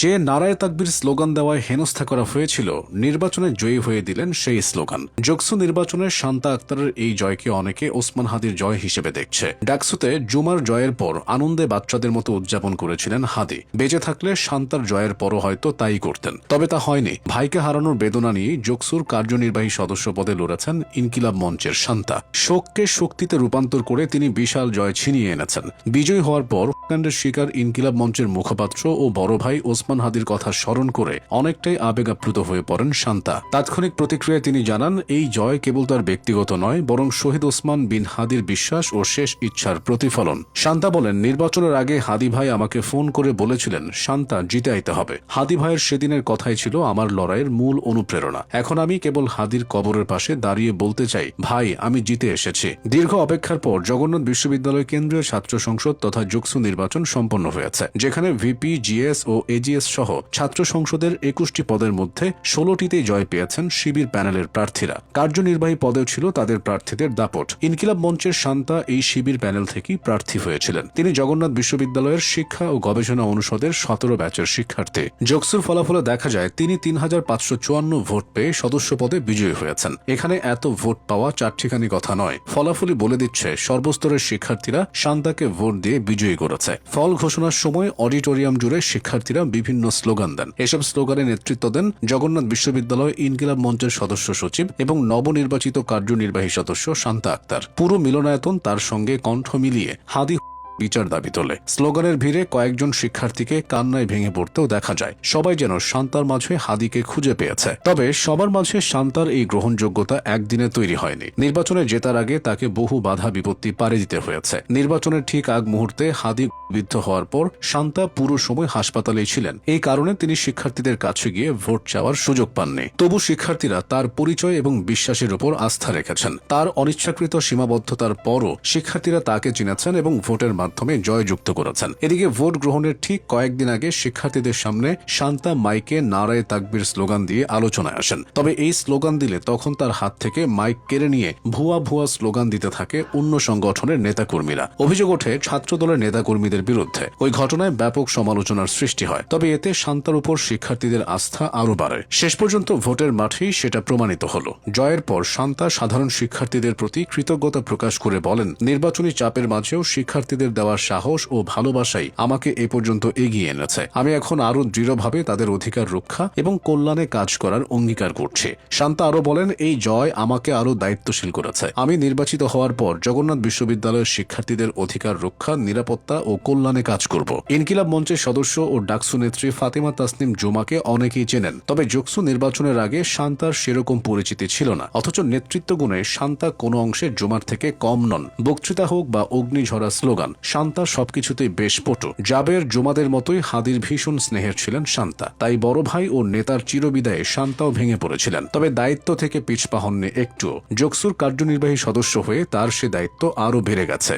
যে নারায়ে তাকবীর স্লোগান দেওয়ায় হেনস্থা করা হয়েছিল, নির্বাচনে জয়ী হয়ে দিলেন সেই স্লোগান। ডাকসু নির্বাচনে শান্তা আক্তারের এই জয়কে অনেকে ওসমান হাদির জয় হিসেবে দেখছে। ডাকসুতে জুমার জয়ের পর আনন্দে বাচ্চাদের মতো উদযাপন করেছিলেন হাদি। বেঁচে থাকলে শান্তার জয়ের পরও হয়তো তাই করতেন, তবে তা হয়নি। ভাইকে হারানোর বেদনা নিয়ে জোকসুর কার্যনির্বাহী সদস্য পদে লড়েছেন ইনকিলাব মঞ্চের শান্তা। শোককে শক্তিতে রূপান্তর করে তিনি বিশাল জয় ছিনিয়ে এনেছেন। বিজয়ী হওয়ার পর হত্যাকাণ্ডের শিকার ইনকিলাব মঞ্চের মুখপাত্র ও বড় ভাই ওসমান হাদির কথা স্মরণ করে অনেকটাই আবেগাপ্লুত হয়ে পড়েন শান্তা। তাৎক্ষণিক প্রতিক্রিয়ায় তিনি জানান, এই জয় কেবল তার ব্যক্তিগত নয়, বরং শহীদ ওসমান বিন হাদির বিশ্বাস ও শেষ ইচ্ছার প্রতিফলন। শান্তা বলেন, নির্বাচনের আগে হাদি ভাই আমাকে ফোন করে বলেছিলেন শান্তা জিতে আইতে হবে। হাদি ভাইয়ের সেদিনের কথাই ছিল আমার লড়াইয়ের মূল অনুপ্রেরণা। এখন আমি কেবল হাদির কবরের পাশে দাঁড়িয়ে বলতে চাই, ভাই আমি জিতে এসেছি। দীর্ঘ অপেক্ষার পর জগন্নাথ বিশ্ববিদ্যালয় কেন্দ্রীয় ছাত্র সংসদ তথা জোকসু নির্বাচন সম্পন্ন হয়েছে, যেখানে ভিপি, জিএস ও এজিএস সহ ছাত্র সংসদের 21টি পদের মধ্যে 16টিতেই জয় পেয়েছেন শিবির প্যানেলের প্রার্থীরা। কার্যনির্বাহী পদেও ছিল তাদের প্রার্থীদের দাপট। ইনকিলাব মঞ্চের শান্তা এই শিবির প্যানেল থেকেই প্রার্থী হয়েছিলেন। তিনি জগন্নাথ বিশ্ববিদ্যালয়ের শিক্ষা ও গবেষণা অনুষদের 17 ব্যাচের শিক্ষার্থী। জোকসুর ফলাফলে দেখা যায় তিনি 3554 ভোট পেয়ে সদস্য পদে বিজয়ী হয়েছেন। এখানে এত ভোট পাওয়া চারটিখানি কথা নয়, ফলাফলই বলে দিচ্ছে সর্বস্তরের শিক্ষার্থীরা শান্তাকে ভোট দিয়ে বিজয়ী করেছে। ফল ঘোষণার সময় অডিটোরিয়াম জুড়ে শিক্ষার্থীরা বিভিন্ন স্লোগান দেন। এসব স্লোগানে নেতৃত্ব দেন জগন্নাথ বিশ্ববিদ্যালয় ইনকিলাব মঞ্চের সদস্য সচিব এবং নবনির্বাচিত কার্যনির্বাহী সদস্য শান্তা আক্তার। পুরো মিলনায়তন তার সঙ্গে কণ্ঠ মিলিয়ে হাদি বিচার দাবি তোলে। স্লোগানের ভিড়ে কয়েকজন শিক্ষার্থীকে কান্নায় ভেঙে পড়তেও দেখা যায়। সবাই যেন শান্তার মাঝে হাদিকে খুঁজে পেয়েছে। তবে সবার মাঝে শান্তার এই গ্রহণযোগ্যতা একদিনে তৈরি হয়নি। নির্বাচনে জেতার আগে তাকে বহু বাধা বিপত্তি পাড়ি দিতে হয়েছে। নির্বাচনের ঠিক আগ মুহূর্তে হাদি বিদ্ধ হওয়ার পর শান্তা পুরো সময় হাসপাতালেই ছিলেন। এই কারণে তিনি শিক্ষার্থীদের কাছে গিয়ে ভোট চাওয়ার সুযোগ পাননি। তবু শিক্ষার্থীরা তার পরিচয় এবং বিশ্বাসের উপর আস্থা রেখেছেন। তার অনিচ্ছাকৃত সীমাবদ্ধতার পরও শিক্ষার্থীরা তাকে চিনেছেন এবং ভোটের মাধ্যমে জয়যুক্ত করেছেন। এদিকে ভোট গ্রহণের ঠিক কয়েকদিন আগে শিক্ষার্থীদের সামনে শান্তা মাইকে নারায়ে তাকবীর স্লোগান দিয়ে আলোচনায় আসেন। তবে এই স্লোগান দিলে তখন তার হাত থেকে মাইক কেড়ে নিয়ে ভুয়া ভুয়া স্লোগান দিতে থাকে অন্য সংগঠনের নেতাকর্মীরা। অভিযোগ ওঠে ছাত্রদলের নেতাকর্মীদের বিরুদ্ধে। ওই ঘটনায় ব্যাপক সমালোচনার সৃষ্টি হয়। তবে এতে শান্তার উপর শিক্ষার্থীদের আস্থা আরও বাড়ে। শেষ পর্যন্ত ভোটের মাঠেই সেটা প্রমাণিত হল। জয়ের পর শান্তা সাধারণ শিক্ষার্থীদের প্রতি কৃতজ্ঞতা প্রকাশ করে বলেন, নির্বাচনী চাপের মাঝেও শিক্ষার্থীদের দেওয়া সাহস ও ভালোবাসাই আমাকে এ পর্যন্ত এগিয়ে এনেছে। আমি এখন আরও দৃঢ়ভাবে তাদের অধিকার রক্ষা এবং কল্যাণে কাজ করার অঙ্গীকার করছি। শান্তা আরও বলেন, এই জয় আমাকে আরও দায়িত্বশীল করেছে। আমি নির্বাচিত হওয়ার পর জগন্নাথ বিশ্ববিদ্যালয়ের শিক্ষার্থীদের অধিকার রক্ষা, নিরাপত্তা ও কল্যাণে কাজ করব। ইনকিলাব মঞ্চের সদস্য ও ডাকসু নেত্রী ফাতেমা তাসনিম জুমাকে অনেকেই চেনেন। তবে জোকসু নির্বাচনের আগে শান্তার সেরকম পরিচিতি ছিল না। অথচ নেতৃত্ব গুণে শান্তা কোনো অংশে জুমার থেকে কম নন। বক্তৃতা হোক বা অগ্নিঝরা স্লোগান, শান্তা সবকিছুতেই বেশ পটু। জাবের জুমাদের মতোই হাদির ভীষণ স্নেহের ছিলেন শান্তা। তাই বড় ভাই ও নেতার চিরবিদায়ে শান্তাও ভেঙে পড়েছিলেন। তবে দায়িত্ব থেকে পিছপা হননি একটুও। জোকসুর কার্যনির্বাহী সদস্য হয়ে তার সে দায়িত্ব আরও বেড়ে গেছে।